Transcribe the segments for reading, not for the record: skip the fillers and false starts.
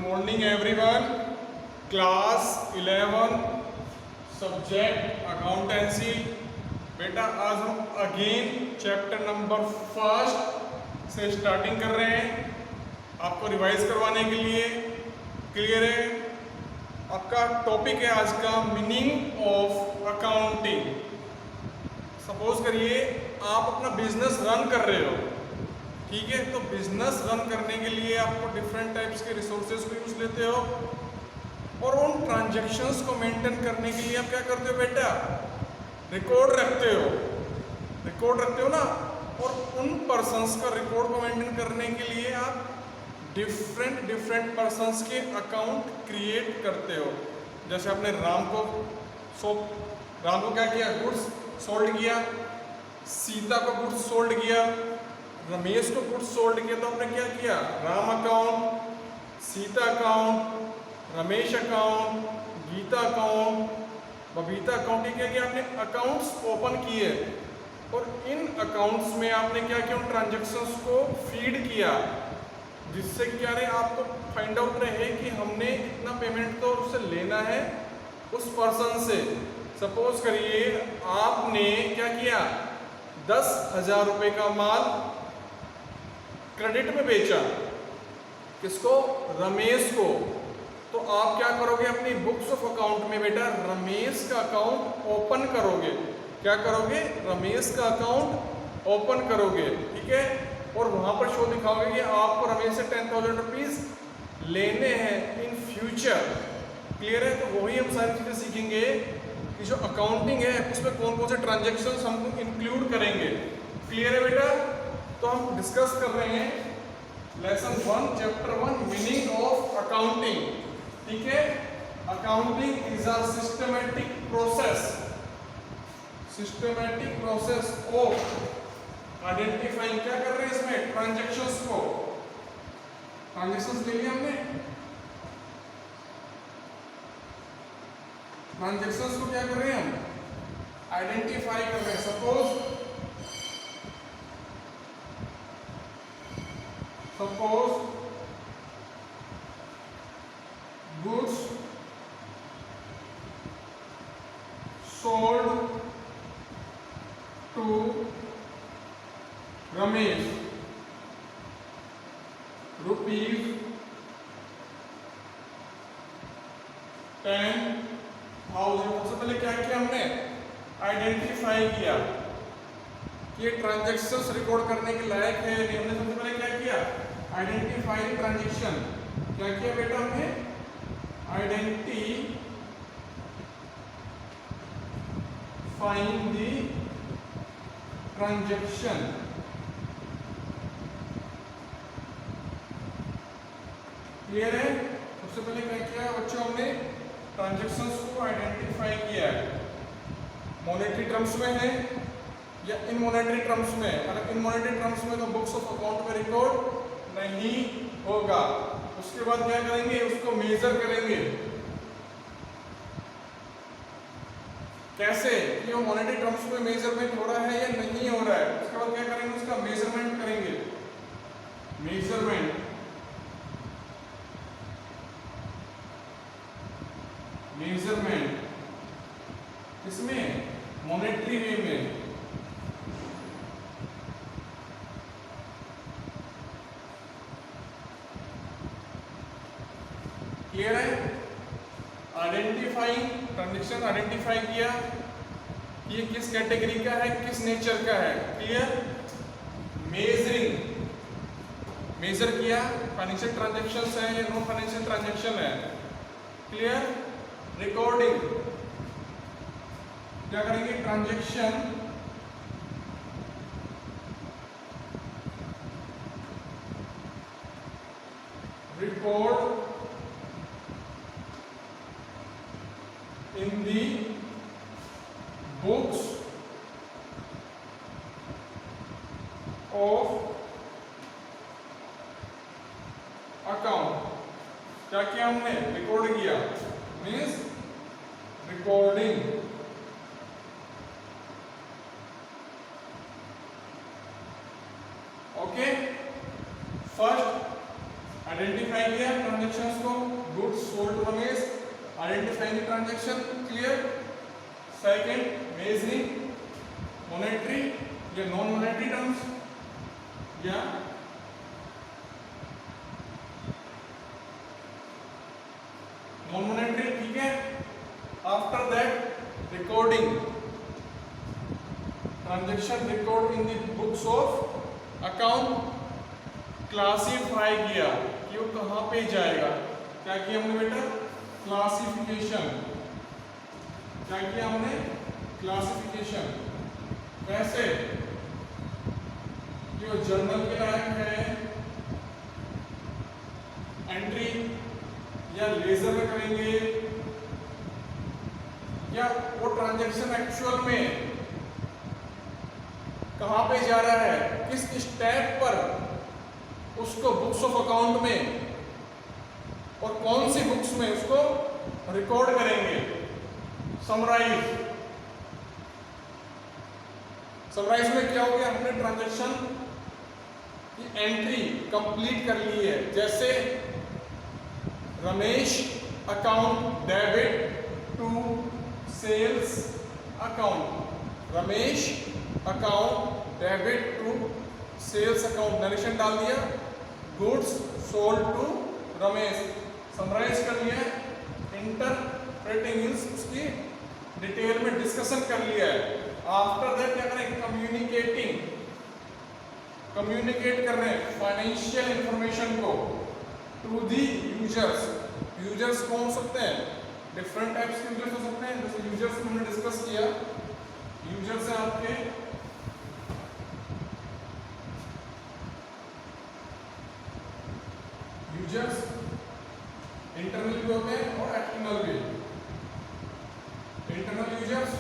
Morning everyone. Class 11 subject accountancy. बेटा आज हम अगेन चैप्टर नंबर फर्स्ट से स्टार्टिंग कर रहे हैं आपको रिवाइज करवाने के लिए। क्लियर है? आपका टॉपिक है आज का मीनिंग ऑफ अकाउंटिंग। सपोज करिए आप अपना बिजनेस रन कर रहे हो, ठीक है? तो बिजनेस रन करने के लिए आपको डिफरेंट टाइप्स के रिसोर्सेज को यूज लेते हो और उन ट्रांजैक्शंस को मेंटेन करने के लिए आप क्या करते हो बेटा? रिकॉर्ड रखते हो ना। और उन पर्सन्स का रिकॉर्ड को मेंटेन करने के लिए आप डिफरेंट पर्सन्स के अकाउंट क्रिएट करते हो। जैसे आपने राम को क्या किया? गुड्स सोल्ड किया। सीता को गुड्स सोल्ड किया। रमेश को गुड्स सोल्ड किया। तो आपने क्या किया? Ram account, Sita account, Ramesh account, Geeta account, Babita account. क्या किया आपने? अकाउंट्स ओपन किए और इन अकाउंट्स में आपने क्या किया? उन ट्रांजैक्शंस को फीड किया, जिससे क्या रहे आपको फाइंड आउट रहे कि हमने इतना पेमेंट तो उससे लेना है उस पर्सन से। सपोज करिए आपने क्या किया? 10,000 रुपये का माल क्रेडिट में बेचा। किसको? रमेश को। तो आप क्या करोगे? अपनी बुक्स ऑफ अकाउंट में बेटा रमेश का अकाउंट ओपन करोगे। क्या करोगे? रमेश का अकाउंट ओपन करोगे, ठीक है? और वहां पर शो दिखाओगे कि आपको रमेश से 10,000 रुपीज लेने हैं इन फ्यूचर। क्लियर है? तो वही हम सारी चीजें सीखेंगे कि जो अकाउंटिंग है उसमें कौन कौन से ट्रांजेक्शन हम इंक्लूड करेंगे। क्लियर है बेटा? तो हम डिस्कस कर रहे हैं lesson 1 chapter 1 meaning of accounting, ठीक है? Accounting is a systematic process of identifying. क्या कर रहे हैं इसमें? ट्रांजैक्शंस को। ट्रांजैक्शंस ले लिया हमने। ट्रांजैक्शंस को क्या कर रहे हैं हम? आइडेंटिफाई कर रहे हैं। Suppose goods sold to Ramesh rupees 10,000। सबसे पहले क्या किया हमने? आइडेंटिफाई किया कि ये ट्रांजैक्शंस रिकॉर्ड करने के लायक है नहीं। हमने सबसे पहले क्या किया? Identify transaction. क्या किया बेटा हमने? Identifying the transaction. क्लियर है? सबसे पहले क्या किया बच्चों? हमने ट्रांजैक्शंस को आइडेंटिफाई किया है। मॉनेटरी टर्म्स में है या इन मॉनेटरी टर्म्स में। अगर इन मॉनेटरी टर्म्स में तो बुक्स ऑफ अकाउंट में रिकॉर्ड नहीं होगा। उसके बाद क्या करेंगे? उसको मेजर करेंगे। कैसे? कि वो मॉनेटरी टर्म्स में मेजरमेंट हो रहा है या नहीं हो रहा है। उसके बाद क्या करेंगे? उसका मेजरमेंट करेंगे। मेजरमेंट इसमें मॉनेटरी वे में। क्लियर है? आइडेंटिफाइंग ट्रांजैक्शन आइडेंटिफाई किया कि ये किस कैटेगरी का है, किस नेचर का है। क्लियर? मेजर किया फाइनेंशियल ट्रांजैक्शंस है या नॉन फाइनेंशियल ट्रांजैक्शन है। क्लियर? रिकॉर्डिंग क्या करेंगे? Transaction record in the books of account. क्या किया हमने? रिकॉर्ड किया। Means recording. Okay? First identify किया ट्रांजेक्शंस को, goods sold to Ramesh, identifying the transaction, clear. Second, measuring monetary या नॉन मॉनेटरी टर्म्स या नॉन मॉनेटरी, ठीक है। After that recording transaction record in the books of account, classify किया कि वो कहाँ पे जाएगा। क्या किया हमने बेटा? क्लासिफिकेशन। क्या किया हमने? क्लासिफिकेशन। कैसे कि वो जर्नल के लायक है, एंट्री या लेजर में करेंगे, या वो ट्रांजैक्शन एक्चुअल में कहां पे जा रहा है, किस स्टेप पर उसको बुक्स ऑफ अकाउंट में और कौन सी बुक्स में उसको रिकॉर्ड करेंगे। समराइज, समराइज में क्या हो गया? हमने ट्रांजैक्शन की एंट्री कंप्लीट कर ली है। जैसे Ramesh account debit to sales account, Ramesh account debit to sales account, narration डाल दिया, goods sold to Ramesh, summarise कर लिया, इंटरप्रेटिंग मींस उसकी डिटेल में डिस्कशन कर लिया है। आफ्टर दैट क्या करें? कम्युनिकेटिंग, कम्युनिकेट कर रहे हैं फाइनेंशियल इंफॉर्मेशन को टू दी यूजर्स। यूजर्स कौन हो सकते हैं? डिफरेंट टाइप्स के यूजर्स हो सकते हैं। जैसे यूजर्स हमने डिस्कस किया, यूजर्स है आपके यूजर्स इंटरनल भी होते हैं और एक्सटर्नल भी। इंटरनल यूजर्स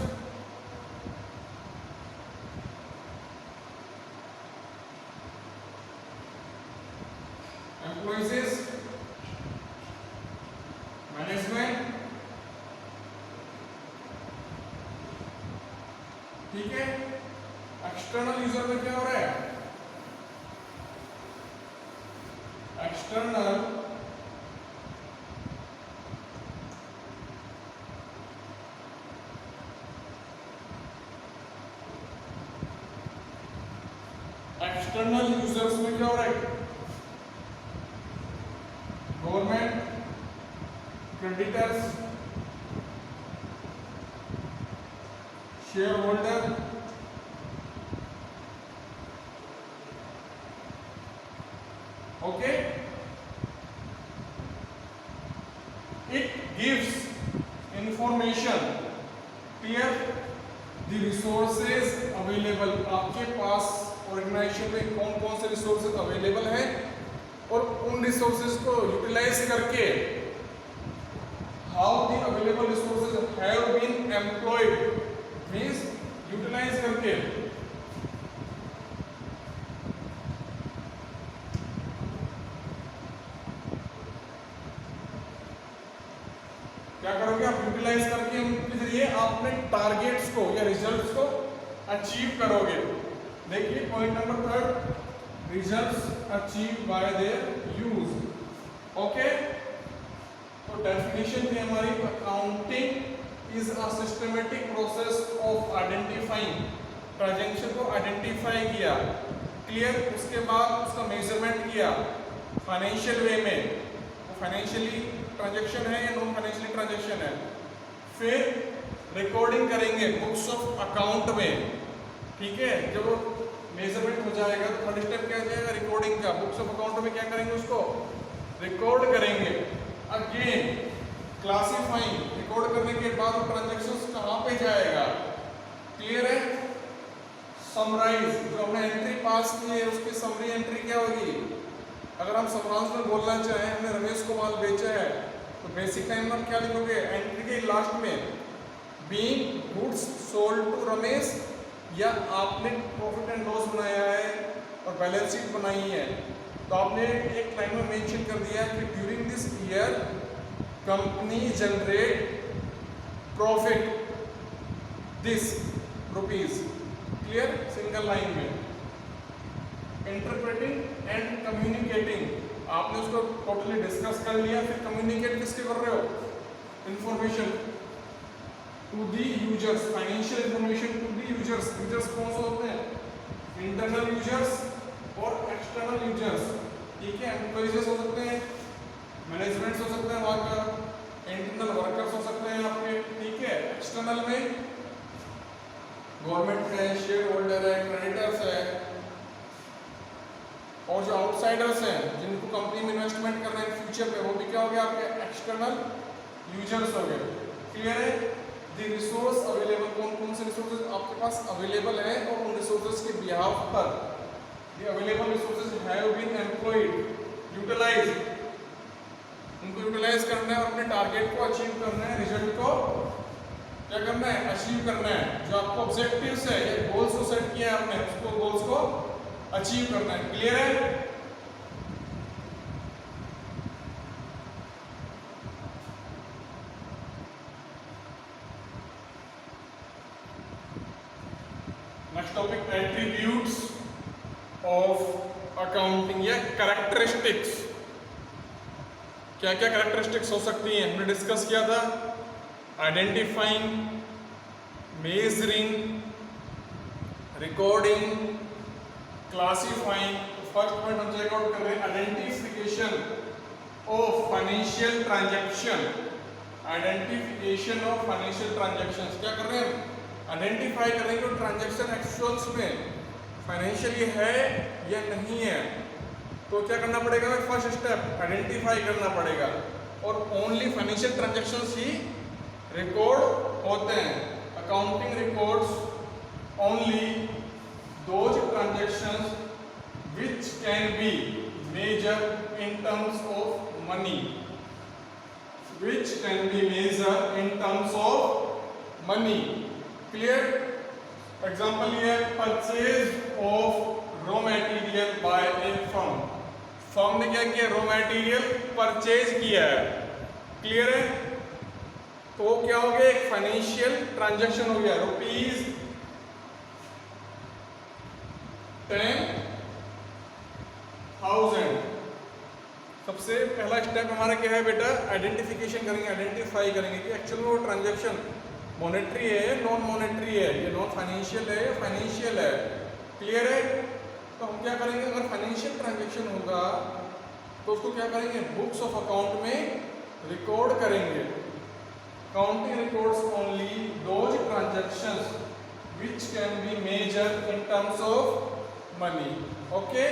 एम्प्लॉइज, मैनेजमेंट, ठीक है। एक्सटर्नल यूजर में क्या हो रहा है? एक्सटर्नल एक्सटर्नल यूजर्स में क्या हो रहा है? Government, creditors, share holder, okay. It gives information clear the resources available, आपके पास ऑर्गेनाइजेशन में कौन कौन से रिसोर्सेज अवेलेबल हैं और उन रिसोर्सेज को यूटिलाइज करके how the available resources have been employed means utilise करके क्या करोगे आप? यूटिलाइज करके उनके जरिए आपने टारगेट्स को या रिजल्ट्स को अचीव करोगे। देखिए point number 3, results achieve by there use, okay. तो डेफिनेशन थी हमारी, accounting is a systematic process of identifying, transaction को आइडेंटिफाई किया, क्लियर। उसके बाद उसका मेजरमेंट किया फाइनेंशियल वे में, वो फाइनेंशियली ट्रांजैक्शन है या नॉन फाइनेंशियल ट्रांजैक्शन है। फिर रिकॉर्डिंग करेंगे बुक्स ऑफ अकाउंट में, ठीक है। जब वो मेजरमेंट हो जाएगा तो थर्ड स्टेप क्या हो जाएगा? रिकॉर्डिंग का। बुक्स ऑफ अकाउंट में क्या करेंगे? उसको रिकॉर्ड करेंगे। अगेन क्लासिफाइंग, रिकॉर्ड करने के बाद ट्रांजैक्शंस कहाँ पे जाएगा? क्लियर है। समराइज, जो हमने एंट्री पास की है उसकी समरी एंट्री क्या होगी? अगर हम समरांश में बोलना चाहें हमने रमेश को माल बेचा है तो बेसिक टाइम में क्या लिखोगे? एंट्री के लास्ट में being goods sold to Ramesh, या आपने प्रॉफिट एंड लॉस बनाया है और बैलेंस शीट बनाई है तो आपने एक लाइन में मेंशन कर दिया कि during this year company generate profit this rupees, clear, single line में। इंटरप्रेटिंग एंड कम्युनिकेटिंग, आपने उसको टोटली डिस्कस कर लिया, फिर कम्युनिकेट किसके कर रहे हो? Information to the users, financial information to the users. Users कौन से होते हैं? इंटरनल यूजर्स और एक्सटर्नल यूजर्स। ठीक है, एम्प्लॉइज हो सकते हैं, मैनेजमेंट हो सकते हैं, वहाँ का इंटरनल वर्कर्स हो सकते हैं आपके। ठीक है, एक्सटर्नल में गवर्नमेंट है, शेयर होल्डर है, क्रेडिटर्स है, और जो आउटसाइडर्स हैं जिनको कंपनी में इन्वेस्टमेंट करना है फ्यूचर में, वो भी क्या हो गया आपके? एक्सटर्नल यूजर्स हो गए। क्लियर है? द रिसोर्स अवेलेबल, कौन कौन से रिसोर्सेज आपके पास अवेलेबल है और उन रिसोर्सेज के बिहाफ पर the available resources have been employed, utilise, उनको यूटिलाइज करना है और अपने टारगेट को अचीव करना है, रिजल्ट को क्या करना है? अचीव करना है। जो आपको ऑब्जेक्टिव्स है या गोल्स को सेट किया है आपने, उसको गोल्स को अचीव करना है। क्लियर है? Next topic, attributes of accounting या कैरेक्टरिस्टिक्स। क्या क्या कैरेक्टरिस्टिक्स हो सकती हैं हमने डिस्कस किया था? Identifying, measuring, recording, classifying. First point हम चेक आउट कर रहे हैं, identification of financial transaction. Identification of financial transactions, क्या कर रहे हैं? आइडेंटिफाई करेंगे कि ट्रांजैक्शन एक्चुअल्स में फाइनेंशियली है या नहीं है। तो क्या करना पड़ेगा? फर्स्ट स्टेप आइडेंटिफाई करना पड़ेगा, और ओनली फाइनेंशियल ट्रांजैक्शंस ही रिकॉर्ड होते हैं। Accounting records only those transactions which can be measured in terms of money, which can be measured in terms of money. Clear? Example ये है, purchase of raw material by a firm. Firm ने क्या किया? Raw material purchase किया है। Clear है? तो क्या हो गया? एक फाइनेंशियल ट्रांजैक्शन हो गया। रुपीज 10,000। सबसे पहला स्टेप हमारा क्या है बेटा? आइडेंटिफिकेशन करेंगे, आइडेंटिफाई करेंगे कि एक्चुअल में वो ट्रांजैक्शन मॉनेटरी है, नॉन मॉनेटरी है, ये नॉन फाइनेंशियल है या फाइनेंशियल है। क्लियर है? तो हम क्या करेंगे? अगर फाइनेंशियल ट्रांजैक्शन होगा तो उसको क्या करेंगे? बुक्स ऑफ अकाउंट में रिकॉर्ड करेंगे। Counting records only those transactions which can be measured in terms of money. Okay?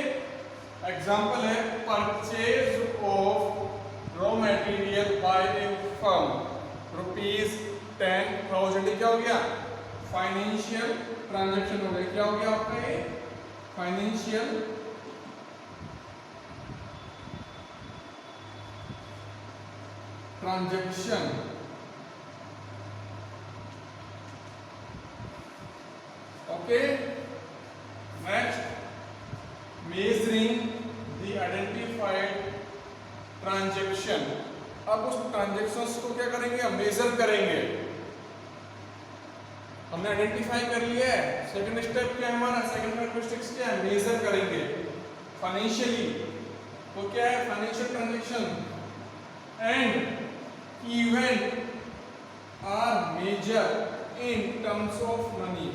Example है, purchase of raw material by a firm rupees 10,000। क्या हो गया? फाइनेंशियल ट्रांजैक्शन हो गया। क्या हो गया आपका? ये financial transaction. Okay, next, measuring the identified transaction. अब उस ट्रांजैक्शंस को क्या करेंगे? हम मेजर करेंगे। हमने आइडेंटिफाई कर लिया है। सेकंड स्टेप क्या है हमारा? सेकंड कैरेक्टरिस्टिक्स क्या है? मेजर करेंगे फाइनेंशियली। तो क्या है? Financial transaction and event are measure in terms of money.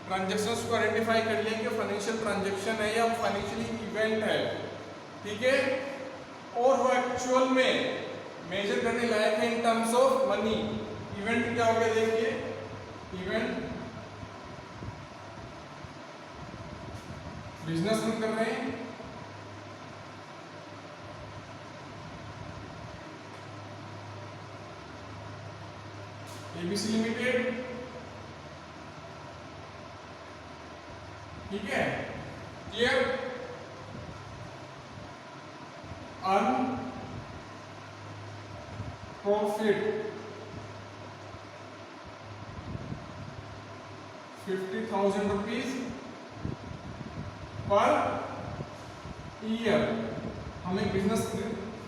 Transactions को आइडेंटिफाई कर लिया कि फाइनेंशियल ट्रांजैक्शन है या फाइनेंशियली इवेंट है। ठीक है? और वो एक्चुअल में मेजर करने लायक है इन टर्म्स ऑफ मनी। इवेंट क्या हो गया? देखिए, इवेंट बिजनेस रन कर रहे हैं, एबीसी लिमिटेड। ठीक है? Clear? Earn profit 50,000 rupees per year. हम एक बिजनेस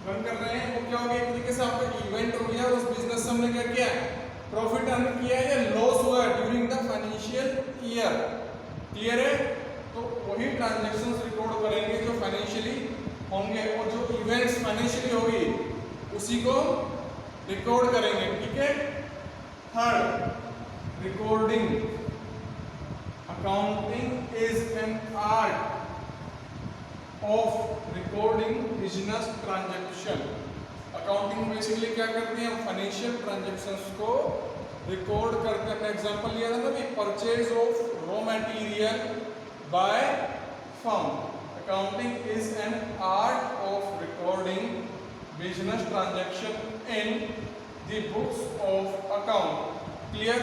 रन कर रहे हैं, वो क्या हो गया? एक तरीके से आपका इवेंट हो गया। उस बिजनेस से हमने क्या किया? प्रॉफिट अर्न किया या लॉस हुआ during the financial year. Clear है? तो वही ट्रांजैक्शंस रिकॉर्ड करेंगे जो फाइनेंशियली होंगे, और जो इवेंट फाइनेंशियली होगी उसी को रिकॉर्ड करेंगे, ठीक है। Third, recording. Accounting is an art of recording business transaction. Accounting basically क्या करते हैं, हम फाइनेंशियल ट्रांजैक्शंस को रिकॉर्ड करते हैं। अपना एग्जांपल लिया था ना कि purchase of raw material by firm. Accounting is an art of recording business transaction in the books of account. Clear?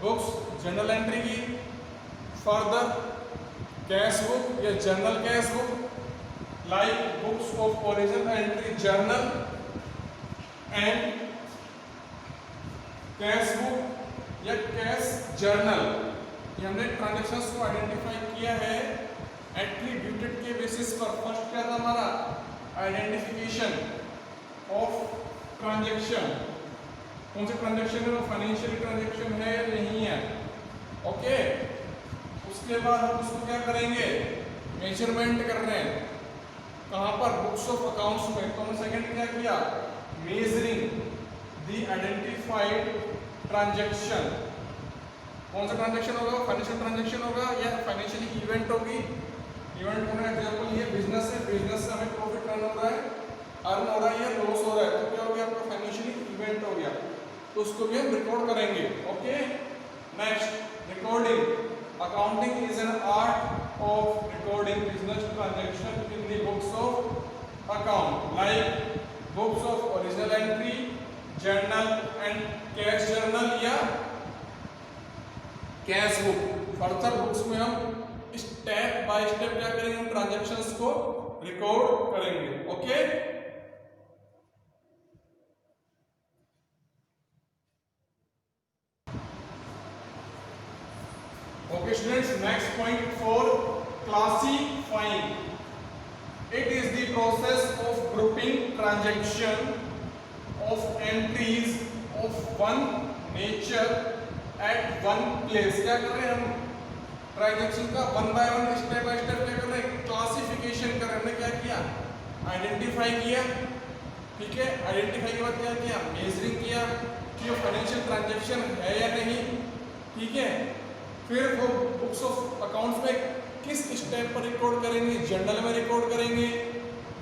Books journal entry की, फर्दर कैश बुक या journal cash book, like books of original entry journal and cash book या cash journal. ये हमने transactions को identify किया है attributed के basis पर। फर्स्ट क्या था हमारा, आइडेंटिफिकेशन ऑफ ट्रांजैक्शन। कौन से ट्रांजैक्शन है वो फाइनेंशियल ट्रांजैक्शन है या नहीं है, ओके। उसके बाद हम उसको क्या करेंगे, मेजरमेंट कर रहे हैं कहाँ पर, बुक्स ऑफ अकाउंट्स में। तो हमने सेकंड क्या किया, मेजरिंग द आइडेंटिफाइड ट्रांजैक्शन। कौन सा ट्रांजैक्शन होगा, फाइनेंशियल ट्रांजैक्शन होगा या फाइनेंशियल इवेंट होगी। इवेंट होने का एग्जांपल ये बिजनेस है, बिजनेस से हमें प्रॉफिट अर्न हो रहा है, अर्न हो रहा है या लॉस हो रहा है, तो क्या हो गया आपका फाइनेंशियल इवेंट हो गया, तो उसको भी हम रिकॉर्ड करेंगे, okay. Next, recording. Accounting is an art of recording business transaction in the books of account, like books of original entry journal and cash journal या कैश बुक। फर्दर बुक्स में हम स्टेप बाय स्टेप क्या करेंगे, हम transactions को record करेंगे, okay. Okay students, next point for classifying. It is the process of grouping transaction of entries of one nature at one place. क्या कर रहे हैं हम, ट्रांजैक्शन का one by one step by step क्या कर रहे हैं, क्लासिफिकेशन कर रहे हैं। हमने क्या किया, आइडेंटिफाई किया, ठीक है। आइडेंटिफाई के बाद क्या किया, मेजरिंग किया कि वो फाइनेंशियल ट्रांजैक्शन है या नहीं, ठीक है। फिर वो बुक्स ऑफ अकाउंट्स में किस स्टेप पर रिकॉर्ड करेंगे, जर्नल में रिकॉर्ड करेंगे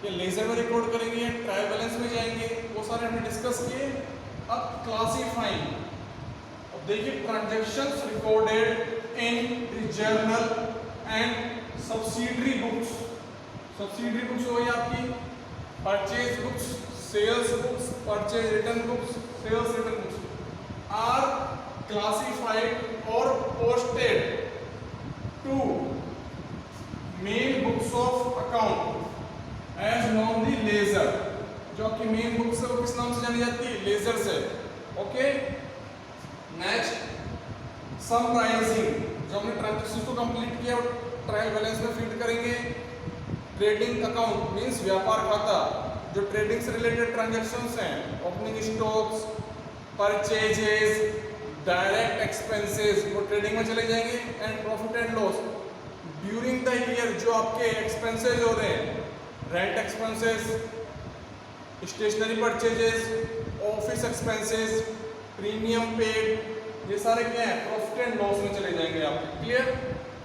या लेजर में रिकॉर्ड करेंगे या ट्रायल बैलेंस में जाएंगे, वो सारे हमने डिस्कस किए। अब क्लासिफाइंग, अब देखिए transactions recorded in the journal and subsidiary books. Subsidiary books हो गई आपकी purchase books, sales books, purchase return books, sales return books are classified or posted to main books of account as known the ledger। जो आपकी main books है वो किस नाम से जानी जाती है, लेजर से, ओके। Next, summarising. जो हमने ट्रांजैक्शंस को कंप्लीट किया ट्रायल बैलेंस में फीड करेंगे। ट्रेडिंग अकाउंट मींस व्यापार खाता, जो ट्रेडिंग से रिलेटेड ट्रांजैक्शंस हैं, opening stocks, purchases, direct expenses, वो ट्रेडिंग में चले जाएंगे। And profit and loss during the year, जो आपके एक्सपेंसेस हो रहे हैं, rent expenses, stationery purchases, office expenses, premium paid, ये सारे क्या है, प्रॉफिट एंड लॉस में चले जाएंगे आपके, clear.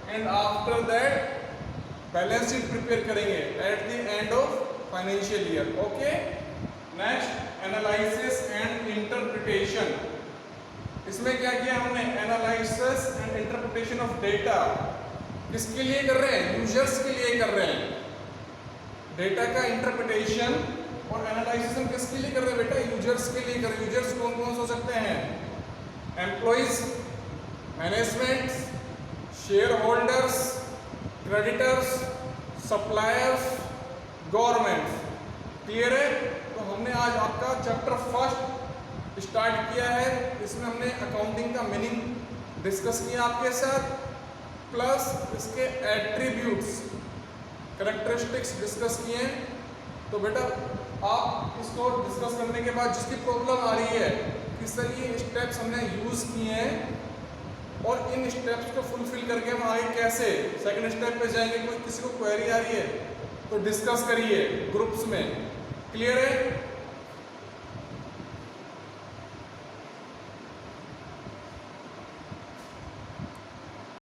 And after that balance sheet prepare करेंगे at the end of financial year, okay. Next, analysis and interpretation. इसमें क्या किया हमने, analysis and interpretation of data. किसके लिए कर रहे हैं, यूजर्स के लिए कर रहे हैं। डेटा का इंटरप्रिटेशन और एनालिसिस हम किसके लिए कर रहे हैं बेटा, यूजर्स के लिए कर रहे हैं। यूजर्स कौन कौन हो सकते हैं, employees, management, share holders, creditors, suppliers, government, clear है। तो हमने आज आपका चैप्टर फर्स्ट स्टार्ट किया है, इसमें हमने अकाउंटिंग का मीनिंग डिस्कस किया आपके साथ, प्लस इसके एट्रीब्यूट्स, कैरेक्टरिस्टिक्स डिस्कस किए। तो बेटा आप इसको डिस्कस करने के बाद जिसकी प्रॉब्लम आ रही है, किस तरह ये स्टेप्स हमने यूज़ किए हैं और इन स्टेप्स को फुलफिल करके हम आगे कैसे सेकंड स्टेप पे जाएंगे, कोई किसी को क्वेरी आ रही है तो डिस्कस करिए ग्रुप्स में, क्लियर है?